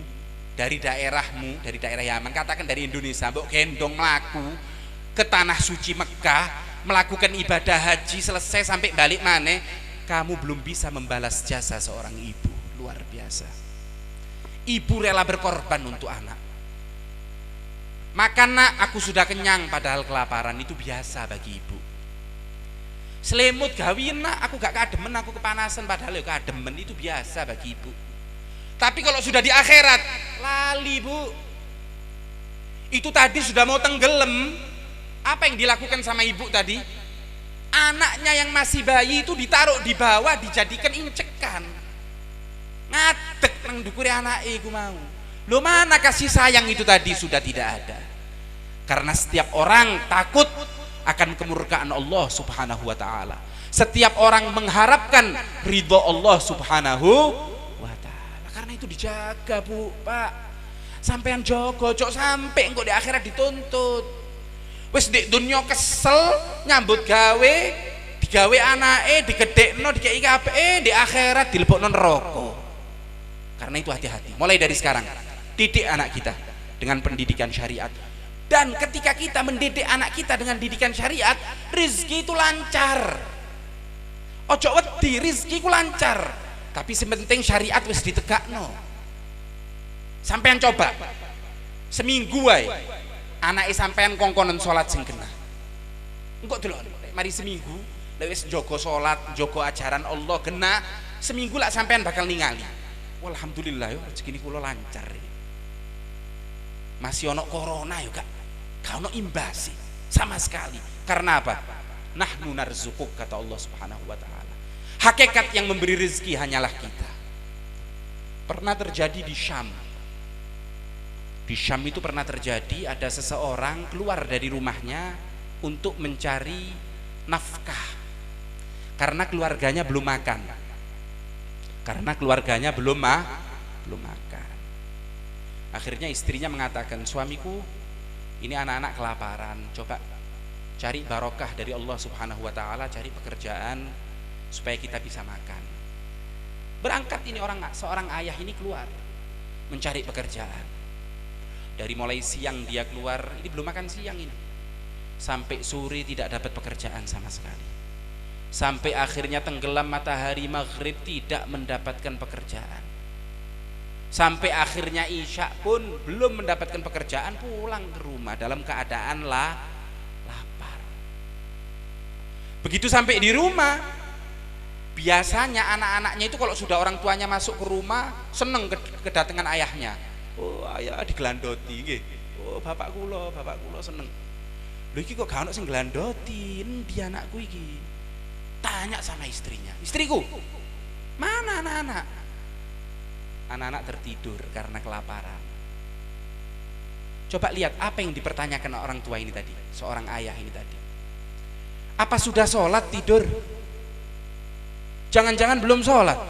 dari daerahmu, dari daerah Yaman, katakan dari Indonesia, mbok gendong melaku ke tanah suci Mekah, melakukan ibadah haji selesai sampai balik maneh, kamu belum bisa membalas jasa seorang ibu. Luar biasa. Ibu rela berkorban untuk anak. Makan nak, aku sudah kenyang padahal kelaparan, itu biasa bagi ibu. Selimut gawin nak, aku gak kademen, aku kepanasan padahal ya kademen, itu biasa bagi ibu. Tapi kalau sudah di akhirat, lali bu. Itu tadi sudah mau tenggelam, apa yang dilakukan sama ibu tadi? Anaknya yang masih bayi itu ditaruh di bawah, dijadikan incekan. Ngadek nang dukure anake iku mau. Lo mana kasih sayang itu tadi sudah tidak ada. Karena setiap orang takut akan kemurkaan Allah Subhanahu wa taala. Setiap orang mengharapkan ridho Allah Subhanahu wa taala. Karena itu dijaga, Bu, Pak. Sampean jogo, cok sampai engko di akhirat dituntut. Wis di dunia kesel nyambut gawe, digawe anake, digedhekno, dikei kabeh, di akhirat dilebokno neraka. Karena itu hati-hati. Mulai dari sekarang didik anak kita dengan pendidikan syariat. Dan ketika kita mendidik anak kita dengan didikan syariat, rezeki itu lancar. Ojo wedi, rezeki itu lancar. Tapi sementing syariat wis ditegakno. Sampean coba seminggu wae anake sampean kongkonen salat sing genah. Engko delok mari seminggu lek wis jaga salat, jaga ajaran Allah genah, seminggu lak sampean bakal ningali. Alhamdulillah yo rezeki kula lancar. Masih ono corona yo gak ono imbas sama sekali. Karena apa? Nahnu narzuquk, kata Allah Subhanahu wa taala. Hakikat yang memberi rezeki hanyalah kita. Pernah terjadi di Syam. Di Syam itu pernah terjadi ada seseorang keluar dari rumahnya untuk mencari nafkah. Karena keluarganya belum makan. Makan. Akhirnya istrinya mengatakan, suamiku ini anak-anak kelaparan, coba cari barokah dari Allah Subhanahu wa taala, cari pekerjaan supaya kita bisa makan. Berangkat ini seorang ayah ini keluar mencari pekerjaan. Dari mulai siang dia keluar, ini belum makan siang ini, sampai sore tidak dapat pekerjaan sama sekali. Sampai akhirnya tenggelam matahari maghrib tidak mendapatkan pekerjaan. Sampai akhirnya isya pun belum mendapatkan pekerjaan, pulang ke rumah dalam keadaan lapar. Begitu sampai di rumah, biasanya anak-anaknya itu kalau sudah orang tuanya masuk ke rumah seneng kedatangan ayahnya. Oh ayah digelandoti nggih. Oh bapak kula seneng. Lho iki kok gak ono sing gelandoti, endi anakku iki? Tanya sama istrinya, istriku, mana anak-anak? Anak-anak tertidur karena kelaparan. Coba lihat apa yang dipertanyakan orang tua ini tadi, seorang ayah ini tadi. Apa sudah sholat tidur? Jangan-jangan belum sholat.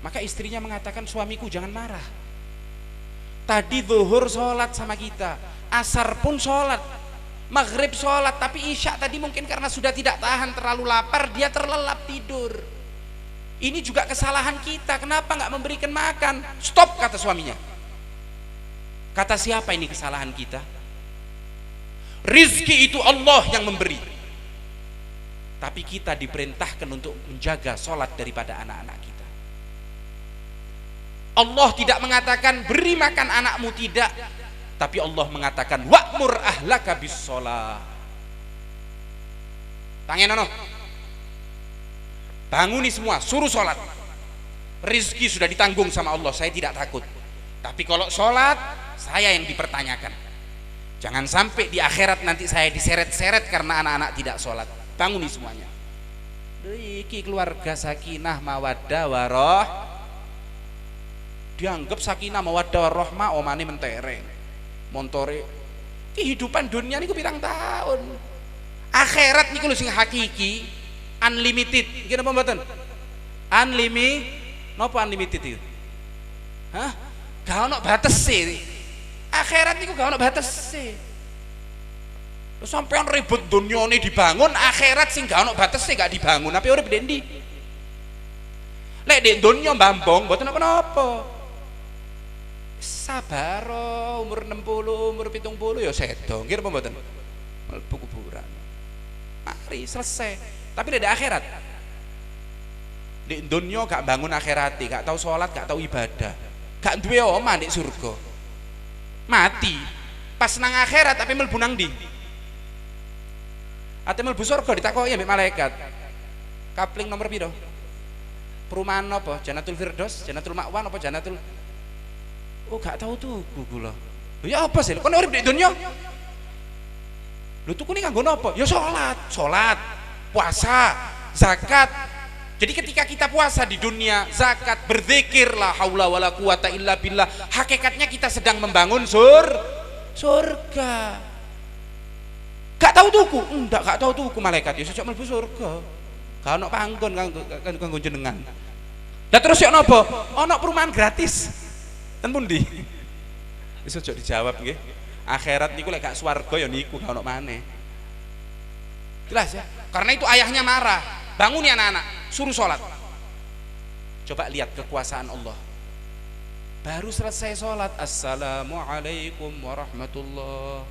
Maka istrinya mengatakan, suamiku jangan marah. Tadi zuhur sholat sama kita, asar pun sholat, maghrib sholat, tapi isya tadi mungkin karena sudah tidak tahan, terlalu lapar, dia terlelap tidur. Ini juga kesalahan kita. Kenapa nggak memberikan makan? Stop, kata suaminya. Kata siapa ini kesalahan kita? Rizki itu Allah yang memberi, tapi kita diperintahkan untuk menjaga sholat daripada anak-anak kita. Allah tidak mengatakan beri makan anakmu, tidak, tapi Allah mengatakan wa'mur ahlaka bis sholat. Tangan banguni semua, suruh sholat. Rizki sudah ditanggung sama Allah, saya tidak takut. Tapi kalau sholat, saya yang dipertanyakan. Jangan sampai di akhirat nanti saya diseret-seret karena anak-anak tidak sholat. Banguni semuanya. Iki keluarga sakinah mawaddah waroh. Dianggap sakinah mawaddah warohmah omane mentereng montore. Kehidupan dunia ini pirang tahun. Akhirat niku lho sing hakiki, unlimited. Nggih napa mboten? Napa unlimited itu? Hah? Gak ono batese. Akhirat niku gak ono batese. Terus sampean ribut dunia ini dibangun, akhirat sing gak ono batese gak dibangun. Tapi urip ndi? Lek di dunia mbambong mboten napa-napa. Sabar, umur 60, umur 70 ya sedo. Nggih apa mboten? Mlebu kuburan. Mari selesai. Tapi di akhirat. Di dunia gak bangun akhirati, gak tahu sholat, gak tahu ibadah. Gak duwe omah di surga. Mati. Pas nang akhirat tapi mlebu nang ndi? Ate mlebu surga ditakoki ambek malaikat. Kapling nomor piro? Perumahan apa? Jannatul Firdaus, Jannatul Ma'wa apa Jannatul? Oh gak tahu tuh kula. Lho ya apa sih? Kon urip di dunia. Lho tuku ni kanggo napa? Ya salat, puasa, zakat. Jadi ketika kita puasa di dunia, zakat, berzikir, la haula wala quwata illa billah, hakikatnya kita sedang membangun surga. Gak tahu tuku? Enggak, gak tahu tuku malaikat. Ya sejak mlebu surga. Gak ono panggon kanggo jenengan. Lah terus yo napa? Ono perumahan gratis. Ten pundi? Wis aja dijawab nggih. Akhirat niku lek gak swarga ya niku gak ono maneh. Jelas ya? Karena itu ayahnya marah. Bangun ya anak-anak, suruh sholat. Coba lihat kekuasaan Allah. Baru selesai sholat, assalamualaikum warahmatullah.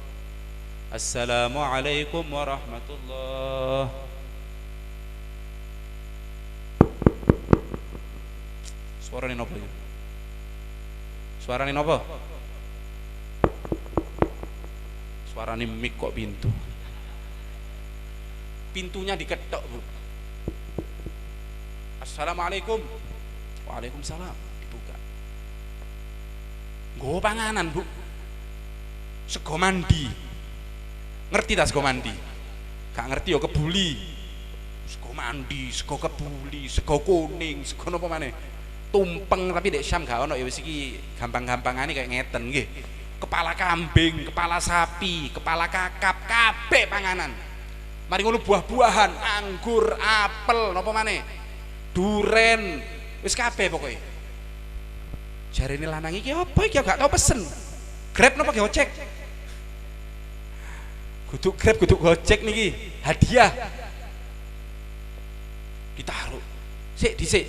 Assalamualaikum warahmatullah. Suara ini apa? Suara ini apa? Suara ini mik kok pintu. Pintunya diketok, Bu. Assalamualaikum. Waalaikumsalam. Dibuka. Nggo panganan, Bu. Sego mandi. Ngerti tak sego mandi? Gak ngerti ya kebuli. Sego mandi, sego kebuli, sego kuning, sego napa maneh? Tumpeng tapi dek Syam gak ono ya wis iki gampang-gampangane kayak ngeten nggih. Kepala kambing, kepala sapi, kepala kakap, kabeh panganan. Mari ngono buah-buahan, anggur, apel, napa maneh? Duren, wis kabeh pokoke. Jarene lanang iki apa iki gak tau pesen. Grab napa Gojek? Kudu Grab, kudu Gojek niki, hadiah. Ditaruh. Sik dhisik.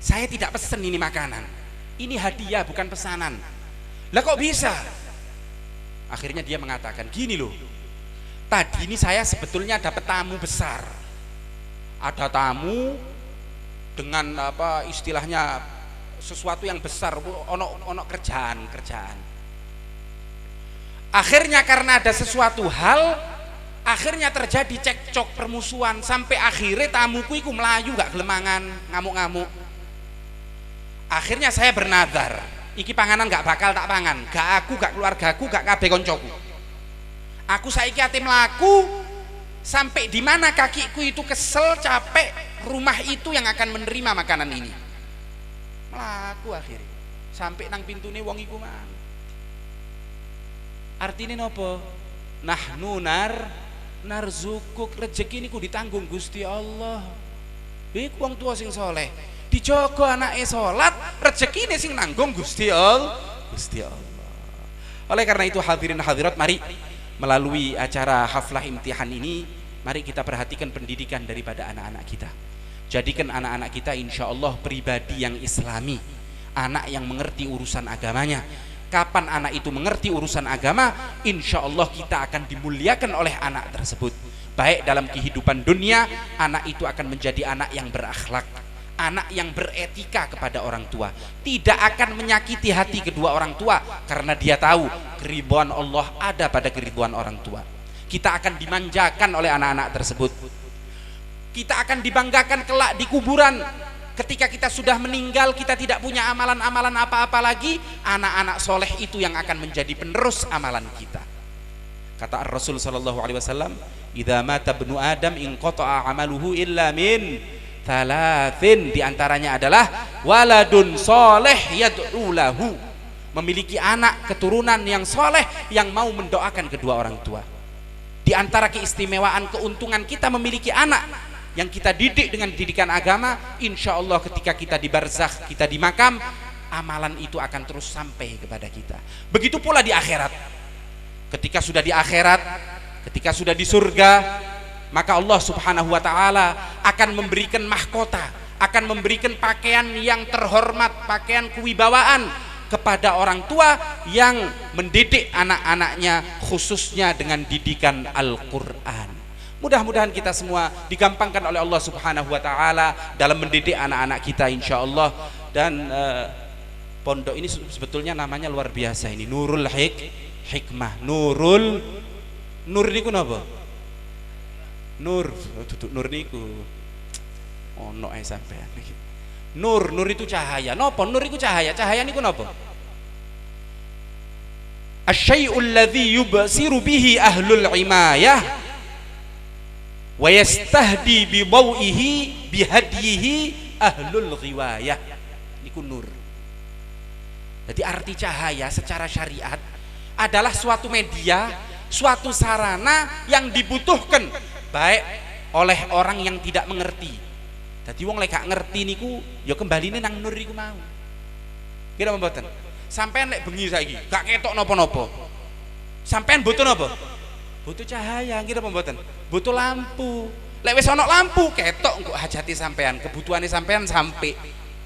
Saya tidak pesen ini makanan. Ini hadiah bukan pesanan. Lah kok bisa? Akhirnya dia mengatakan, gini loh. Tadi ini saya sebetulnya dapat tamu besar. Ada tamu dengan apa istilahnya sesuatu yang besar, ono kerjaan. Akhirnya karena ada sesuatu hal, akhirnya terjadi cekcok permusuhan sampai akhirnya tamuku iku melayu gak gelemangan, ngamuk-ngamuk. Akhirnya saya bernazar, iki panganan gak bakal tak pangan, gak aku, gak keluargaku, gak kabeh koncoku. Aku saiki ate mlaku sampai di mana kakiku itu kesel, capek, rumah itu yang akan menerima makanan ini. Mlaku akhirnya sampai nang pintune wong iku mang. Artine napa? Nahnu narzukuk, rezeki niku ditanggung Gusti Allah. Iku wong tua sing soleh, dijogo anake salat, rezekine sing nanggung Gusti Allah. Gusti Allah. Oleh karena itu hadirin hadirat, mari melalui acara haflah imtihan ini, mari kita perhatikan pendidikan daripada anak-anak kita. Jadikan anak-anak kita insya Allah pribadi yang islami, anak yang mengerti urusan agamanya. Kapan anak itu mengerti urusan agama, insya Allah kita akan dimuliakan oleh anak tersebut. Baik dalam kehidupan dunia, anak itu akan menjadi anak yang berakhlak, anak yang beretika kepada orang tua, tidak akan menyakiti hati kedua orang tua karena dia tahu keridhaan Allah ada pada keridhaan orang tua. Kita akan dimanjakan oleh anak-anak tersebut. Kita akan dibanggakan kelak di kuburan. Ketika kita sudah meninggal, kita tidak punya amalan-amalan apa-apa lagi, anak-anak soleh itu yang akan menjadi penerus amalan kita. Kata Rasul sallallahu alaihi wasallam, "Idza mata ibnu Adam inqata'a 'amaluhu illa min thalathin." Di antaranya adalah waladun soleh yad'u lahu, memiliki anak keturunan yang soleh yang mau mendoakan kedua orang tua. Di antara keistimewaan keuntungan kita memiliki anak yang kita didik dengan didikan agama, insya Allah ketika kita di barzakh, kita di makam, amalan itu akan terus sampai kepada kita. Begitu pula di akhirat. Ketika sudah di akhirat, ketika sudah di surga, maka Allah subhanahu wa ta'ala akan memberikan mahkota, akan memberikan pakaian yang terhormat, pakaian kewibawaan kepada orang tua yang mendidik anak-anaknya khususnya dengan didikan Al-Quran. Mudah-mudahan kita semua digampangkan oleh Allah subhanahu wa ta'ala dalam mendidik anak-anak kita insya Allah. Dan pondok ini sebetulnya namanya luar biasa ini, Nurul Hikmah. Nur niku napa? Nur niku ono ae sampean iki. Nur itu cahaya. Napa nur iku cahaya? Cahaya niku napa? Asy-syai'ul ladzi yubsiru bihi ahlul imayah wa yastahdi bi dawihi bihadyihi ahlul ghiwayah. Niku nur. Jadi arti cahaya secara syariat adalah suatu media, suatu sarana yang dibutuhkan baik oleh orang yang tidak mengerti. Jadi wong lek gak ngerti niku ya kembaline nang nur iku mau. Kira mboten? Sampean lek bengi saiki gak ketok napa-napa. Sampean butuh napa? Butuh cahaya, kira mboten? Butuh lampu. Lek wis ana lampu ketok engko hajati sampean, kebutuhane sampean sampai.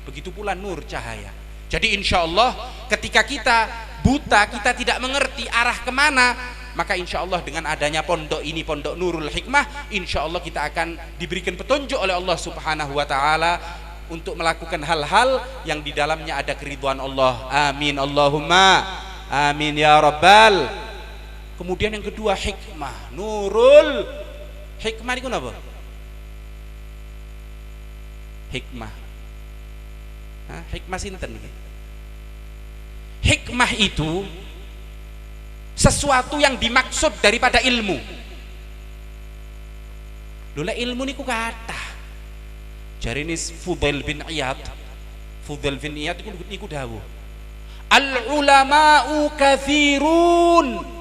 Begitu pula nur cahaya. Jadi insya Allah ketika kita buta, kita tidak mengerti arah kemana, maka insya Allah dengan adanya pondok ini, pondok Nurul Hikmah, insya Allah kita akan diberikan petunjuk oleh Allah subhanahu wa ta'ala untuk melakukan hal-hal yang di dalamnya ada keridhaan Allah. Amin Allahumma amin ya rabbal. Kemudian yang kedua hikmah, Nurul Hikmah itu apa? Hikmah. Hikmah sinten iki? Hikmah itu sesuatu yang dimaksud daripada ilmu. Lha ilmu niku kathah. Jarine Fudail bin Iyad niku dawuh, al ulama'u katsirun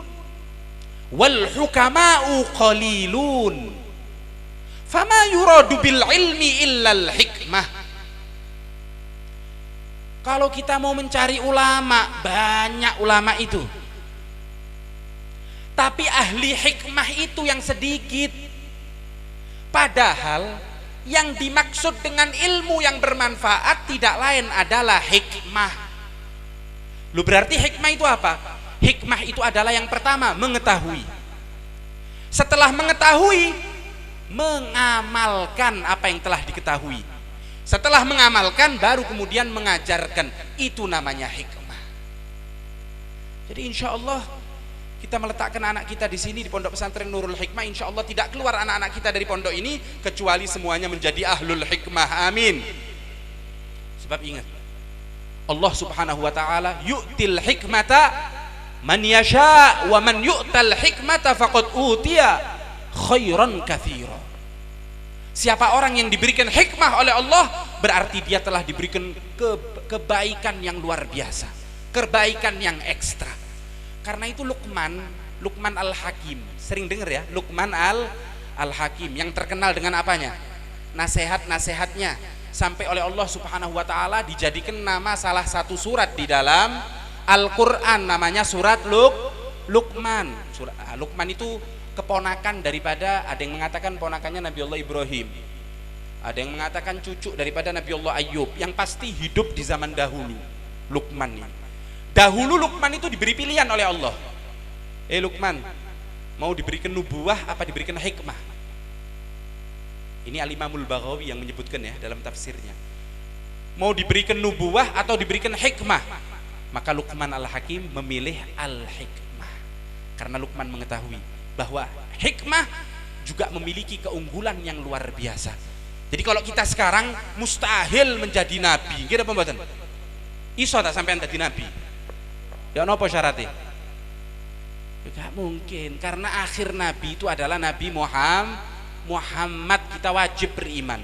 wal hukama'u qalilun fama yuradu bil ilmi illa al hikmah. Kalau kita mau mencari ulama, banyak ulama itu, tapi ahli hikmah itu yang sedikit. Padahal yang dimaksud dengan ilmu yang bermanfaat tidak lain adalah hikmah. Lu berarti hikmah itu apa? Hikmah itu adalah yang pertama mengetahui. Setelah mengetahui, mengamalkan apa yang telah diketahui. Setelah mengamalkan baru kemudian mengajarkan. Itu namanya hikmah. Jadi insya Allah kita meletakkan anak kita di sini di pondok pesantren Nurul Hikmah, insya Allah tidak keluar anak-anak kita dari pondok ini kecuali semuanya menjadi ahlul hikmah. Amin. Sebab ingat, Allah subhanahu wa ta'ala yu'til hikmata man yasha wa man yu'tal hikmata faqad utiya khairan katsira. Siapa orang yang diberikan hikmah oleh Allah, berarti dia telah diberikan kebaikan yang luar biasa, kebaikan yang ekstra. Karena itu Luqman Al-Hakim, sering dengar ya, Luqman Al-Hakim yang terkenal dengan apanya? Nasihat-nasihatnya, sampai oleh Allah subhanahu wa ta'ala dijadikan nama salah satu surat di dalam Al-Quran namanya surat Luqman. Luqman itu keponakan daripada, ada yang mengatakan ponakannya Nabi Allah Ibrahim, ada yang mengatakan cucu daripada Nabi Allah Ayub, yang pasti hidup di zaman dahulu. Luqman ini, dahulu Luqman itu diberi pilihan oleh Allah. Luqman, mau diberikan nubuah apa diberikan hikmah? Ini Al-Imamul Baghawi yang menyebutkan ya dalam tafsirnya. Mau diberikan nubuah atau diberikan hikmah? Maka Luqman Al-Hakim memilih Al-Hikmah, karena Luqman mengetahui bahwa hikmah juga memiliki keunggulan yang luar biasa. Jadi kalau kita sekarang mustahil menjadi nabi, kira pembuatan iso tak sampai menjadi nabi? Ya apa syaratnya? Tidak mungkin, karena akhir nabi itu adalah Nabi Muhammad. Kita wajib beriman.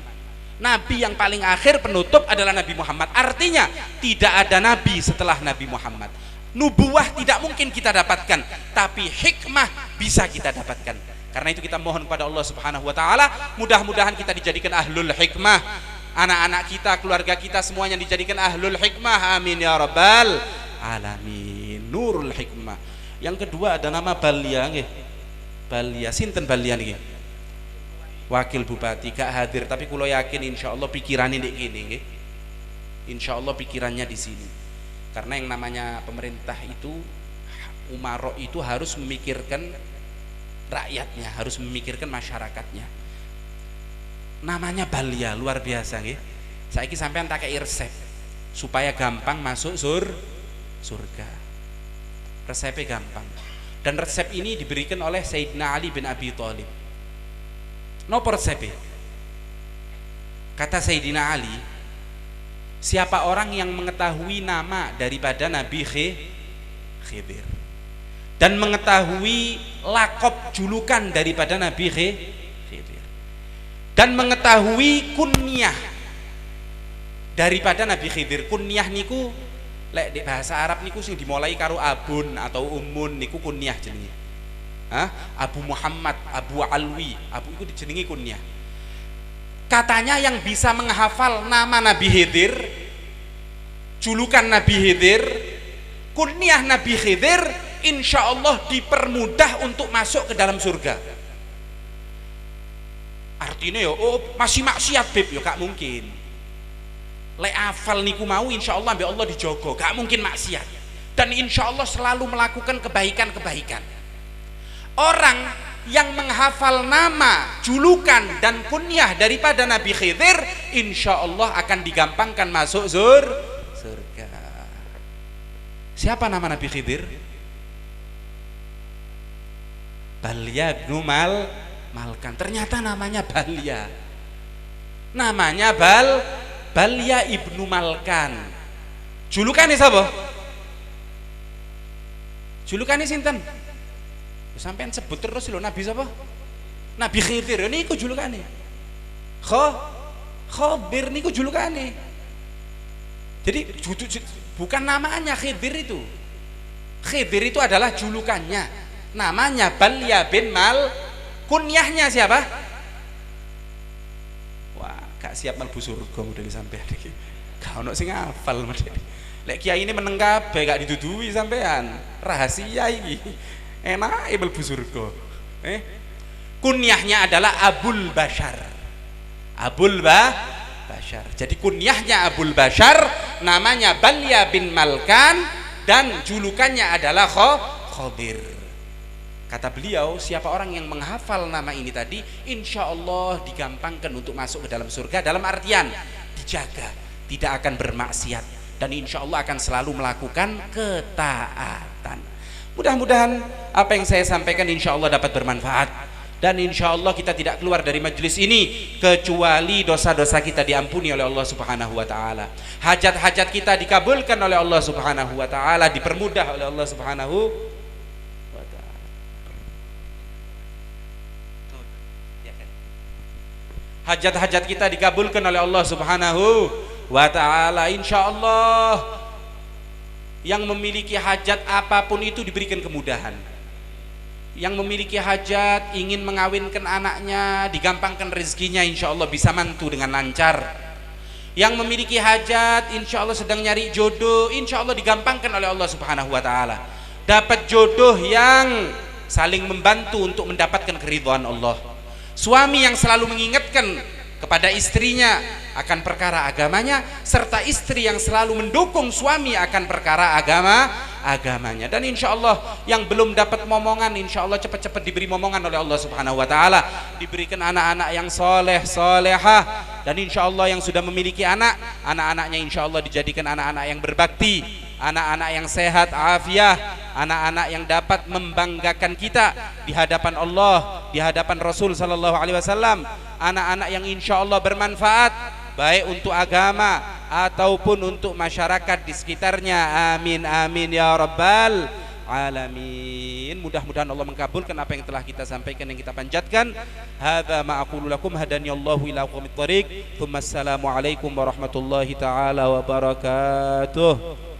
Nabi yang paling akhir penutup adalah Nabi Muhammad. Artinya tidak ada nabi setelah Nabi Muhammad. Nubuah tidak mungkin kita dapatkan, tapi hikmah bisa kita dapatkan. Karena itu kita mohon kepada Allah Subhanahu wa taala, mudah-mudahan kita dijadikan ahlul hikmah. Anak-anak kita, keluarga kita semuanya dijadikan ahlul hikmah. Amin ya rabbal alamin. Nurul hikmah. Yang kedua ada nama Balia nggih. Balia, sinten Balia niki? Wakil Bupati gak hadir, tapi kula yakin insyaallah pikirannya ndek kene nggih. Insyaallah pikirannya di sini. Karena yang namanya pemerintah itu, umaro itu harus memikirkan rakyatnya, harus memikirkan masyarakatnya. Namanya Balia, luar biasa nggih. Saiki sampean tak kei resep supaya gampang masuk surga. Resepnya gampang. Dan resep ini diberikan oleh Sayyidina Ali bin Abi Thalib. Napa resepnya? Kata Sayyidina Ali, siapa orang yang mengetahui nama daripada Nabi Khidir dan mengetahui lakop julukan daripada Nabi Khidir dan mengetahui kunyah daripada Nabi Khidir. Kunyah niku lek di bahasa Arab niku sing dimulai karo abun atau umun niku kunyah jenenge. Abu Muhammad, Abu Alwi, Abu itu dijenengi kunyah. Katanya yang bisa menghafal nama Nabi Khidir, julukan Nabi Khidir, kunyah Nabi Khidir, insya Allah dipermudah untuk masuk ke dalam surga. Artinya ya, masih maksiat beb, ya gak mungkin. Lek hafal niku mau, insya Allah ambil Allah dijogo, gak mungkin maksiat. Dan insya Allah selalu melakukan kebaikan-kebaikan. Orang yang menghafal nama, julukan dan kunyah daripada Nabi Khidir, insya Allah akan digampangkan masuk surga. Siapa nama Nabi Khidir? Balia bin Malkan. Ternyata namanya Balia. Namanya Balia ibnu Malkan. Julukannya siapa? Julukannya sinten? Sampean sebut terus lho, Nabi siapa? Nabi Khidir niku julukane. Khadir niku julukane. Jadi bukan namanya Khidir itu. Khidir itu adalah julukannya. Namanya Balia bin kunyahnya siapa? Wah, gak siap mlebu surga model sampean iki. Gak ono sing hafal model. Lek kiai ini meneng kabeh gak didudui sampean. Rahasia iki. Enak mlebu surga. Kunyahnya adalah Abul Bashar. Bashar. Jadi kunyahnya Abul Bashar, namanya Balia bin Malkan, dan julukannya adalah Khadir. Kata beliau, siapa orang yang menghafal nama ini tadi, insya Allah digampangkan untuk masuk ke dalam surga. Dalam artian dijaga, tidak akan bermaksiat, dan insya Allah akan selalu melakukan ketaatan. Mudah-mudahan apa yang saya sampaikan insya Allah dapat bermanfaat, dan insya Allah kita tidak keluar dari majelis ini kecuali dosa-dosa kita diampuni oleh Allah Subhanahu wa taala. Hajat-hajat kita dikabulkan oleh Allah Subhanahu wa taala, dipermudah oleh Allah Subhanahu wa taala. Hajat-hajat kita dikabulkan oleh Allah Subhanahu wa taala, insya Allah. Yang memiliki hajat apapun itu diberikan kemudahan. Yang memiliki hajat ingin mengawinkan anaknya, digampangkan rezekinya, insya Allah bisa mantu dengan lancar. Yang memiliki hajat, insya Allah sedang nyari jodoh, insya Allah digampangkan oleh Allah Subhanahu wa Ta'ala. Dapat jodoh yang saling membantu untuk mendapatkan keridhaan Allah. Suami yang selalu mengingatkan kepada istrinya akan perkara agamanya, serta istri yang selalu mendukung suami akan perkara agamanya. Dan insya Allah yang belum dapat momongan, insya Allah cepat-cepat diberi momongan oleh Allah Subhanahu wa Ta'ala, diberikan anak-anak yang soleh solehah. Dan insya Allah yang sudah memiliki anak-anaknya insya Allah dijadikan anak-anak yang berbakti, anak-anak yang sehat afiah, anak-anak yang dapat membanggakan kita di hadapan Allah, di hadapan Rasul sallallahu alaihi wasallam, anak-anak yang insya Allah bermanfaat baik untuk agama ataupun untuk masyarakat di sekitarnya. Amin amin ya rabbal alamin. Mudah-mudahan Allah mengabulkan apa yang telah kita sampaikan, yang kita panjatkan. Hadza ma aqulu lakum hadaniyallahu ila aqwamit thoriq. Assalamu alaikum warahmatullahi taala wabarakatuh.